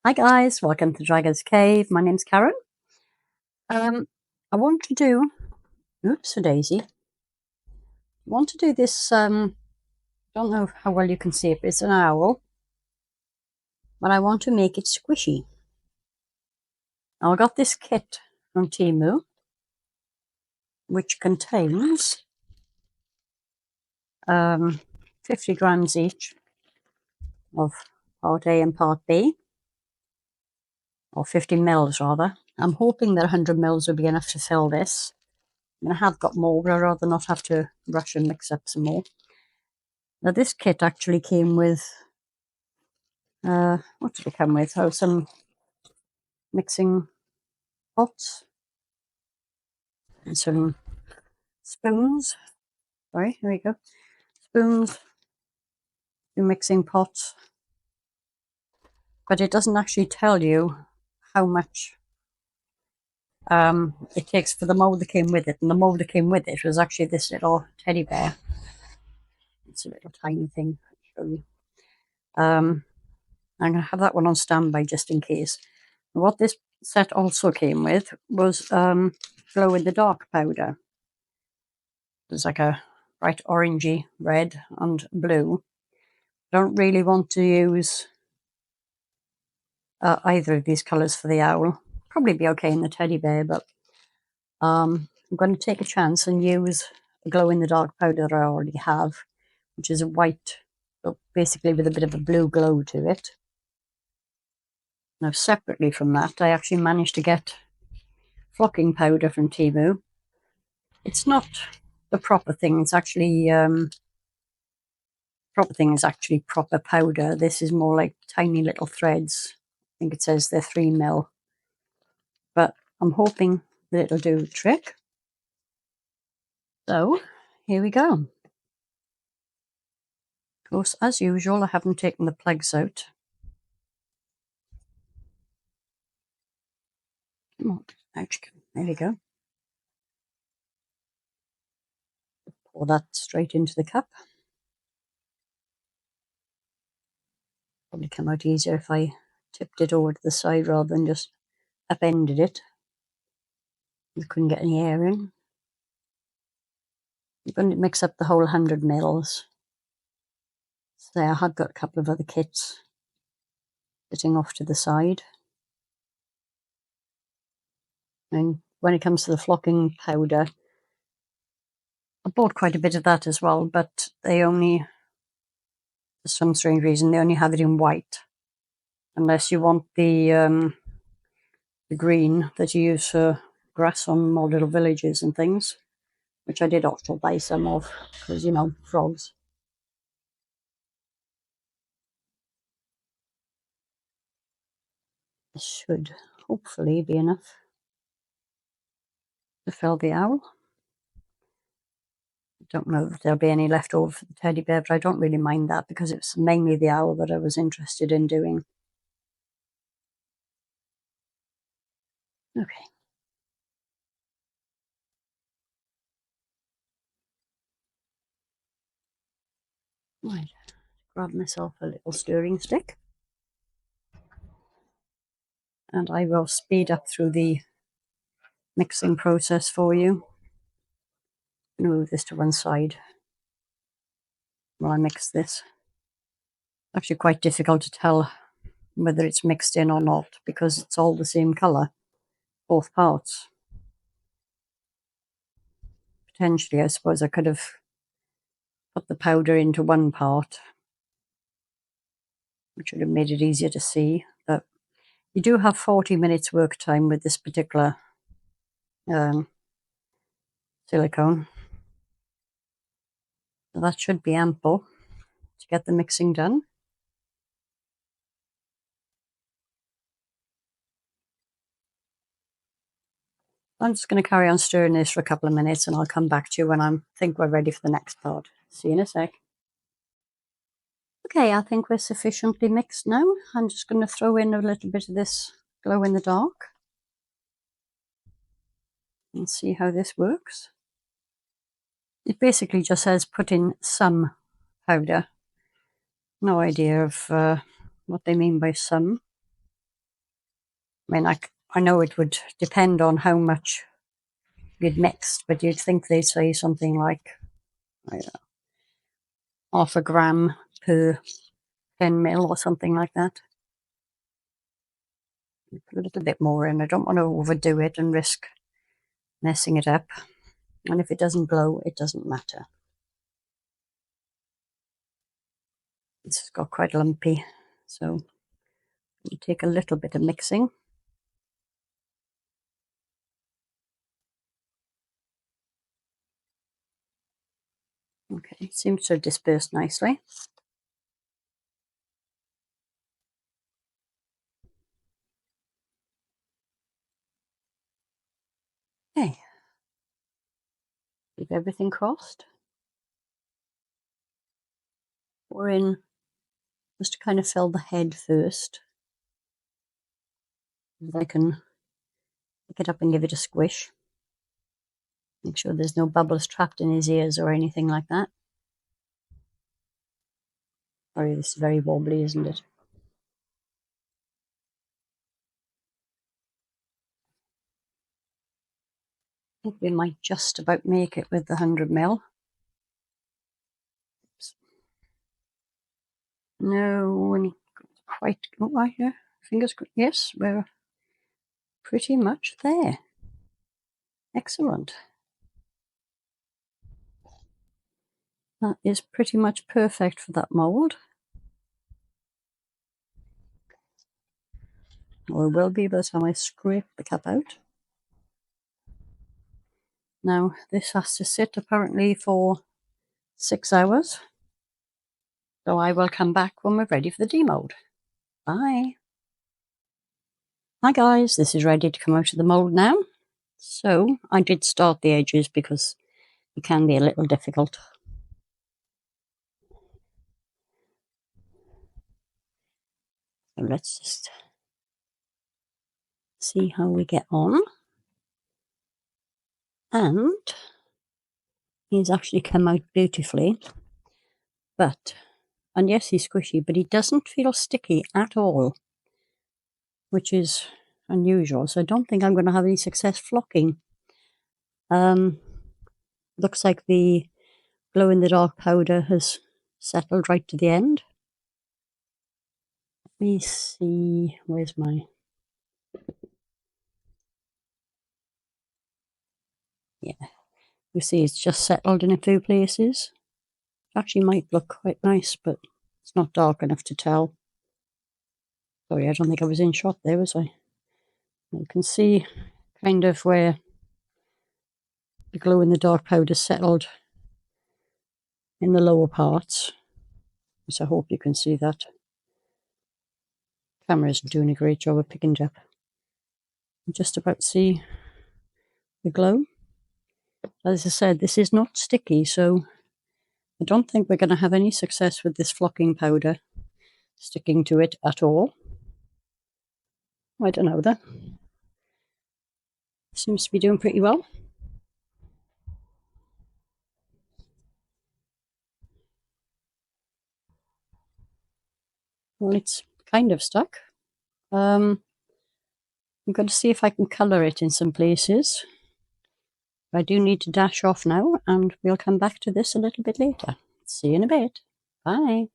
Hi guys, welcome to Dragon's Cave. My name's Karen. I want to do, oops, a daisy. I want to do this, don't know how well you can see it, but it's an owl. But I want to make it squishy. Now I got this kit from Temu, which contains 50 grams each of part A and part B, or 50 mils rather. I'm hoping that 100 mils will be enough to fill this. I have got more, but I'd rather not have to rush and mix up some more. Now this kit actually came with, what did it come with? Oh, some mixing pots and some spoons. Sorry, here we go. Spoons, two mixing pots. But it doesn't actually tell you how much it takes for the mold that came with it. And the mold that came with it was actually this little teddy bear. It's a little tiny thing. I'll show you. I'm going to have that one on standby just in case. What this set also came with was glow in the dark powder. There's like a bright orangey red and blue. I don't really want to use either of these colours for the owl. Probably be okay in the teddy bear, but I'm going to take a chance and use a glow in the dark powder I already have, which is a white, but basically with a bit of a blue glow to it. Now separately from that, I actually managed to get flocking powder from Temu. It's not the proper thing. It's actually proper powder. This is more like tiny little threads. I think it says they're 3 mil, but I'm hoping that it'll do the trick. So here we go. Of course, as usual, I haven't taken the plugs out. Come on, out you go. There we go. Pour that straight into the cup. Probably come out easier if I tipped it over to the side rather than just upended it. I couldn't get any air in. I'm going to mix up the whole 100 mils. So I had got a couple of other kits sitting off to the side. And when it comes to the flocking powder, I bought quite a bit of that as well, but they only, for some strange reason, they only have it in white. Unless you want the green that you use for grass on more little villages and things, which I did also buy some of, because, you know, frogs. This should hopefully be enough to fill the owl. I don't know if there'll be any left over for the teddy bear, but I don't really mind that because it's mainly the owl that I was interested in doing. Okay. Right, grab myself a little stirring stick. And I will speed up through the mixing process for you. I'm going to move this to one side while I mix this. It's actually quite difficult to tell whether it's mixed in or not because it's all the same colour, both parts. Potentially, I suppose I could have put the powder into one part, which would have made it easier to see, but you do have 40 minutes work time with this particular silicone. So that should be ample to get the mixing done. I'm just going to carry on stirring this for a couple of minutes and I'll come back to you when I think we're ready for the next part. See you in a sec. Okay, I think we're sufficiently mixed now. I'm just going to throw in a little bit of this glow in the dark and see how this works. It basically just says put in some powder. No idea of what they mean by some. mean, I know it would depend on how much you'd mixed, but you'd think they'd say something like, I don't know, half a gram per 10 mil or something like that. Put a little bit more in. I don't want to overdo it and risk messing it up. And if it doesn't glow, it doesn't matter. It's got quite lumpy, so you take a little bit of mixing. Okay, it seems to have dispersed nicely. Okay, keep everything crossed. Pour in just to kind of fill the head first. I can pick it up and give it a squish. Make sure there's no bubbles trapped in his ears or anything like that. Sorry, this is very wobbly, isn't it? I think we might just about make it with the 100 mil. Oops. No, quite. Oh, I hear. Fingers crossed. Yes, we're pretty much there. Excellent. That is pretty much perfect for that mold. Or it will be by the time I scrape the cap out. Now, this has to sit apparently for 6 hours. So I will come back when we're ready for the demold. Bye. Hi guys, this is ready to come out of the mold now. So I did start the edges because it can be a little difficult. So let's just see how we get on. And he's actually come out beautifully. And yes, he's squishy, but he doesn't feel sticky at all, which is unusual. So I don't think I'm going to have any success flocking. Looks like the glow-in-the-dark powder has settled right to the end. Let me see, where's my... Yeah, you see it's just settled in a few places. It actually might look quite nice, but it's not dark enough to tell. Sorry, I don't think I was in shot there, was I? You can see kind of where the glow-in-the-dark powder settled in the lower parts. So I hope you can see that. Camera's doing a great job of picking it up. You just about see the glow. As I said, this is not sticky, so I don't think we're going to have any success with this flocking powder sticking to it at all. I don't know though. Seems to be doing pretty well. Well, it's kind of stuck. I'm going to see if I can colour it in some places. I do need to dash off now, and we'll come back to this a little bit later. See you in a bit. Bye.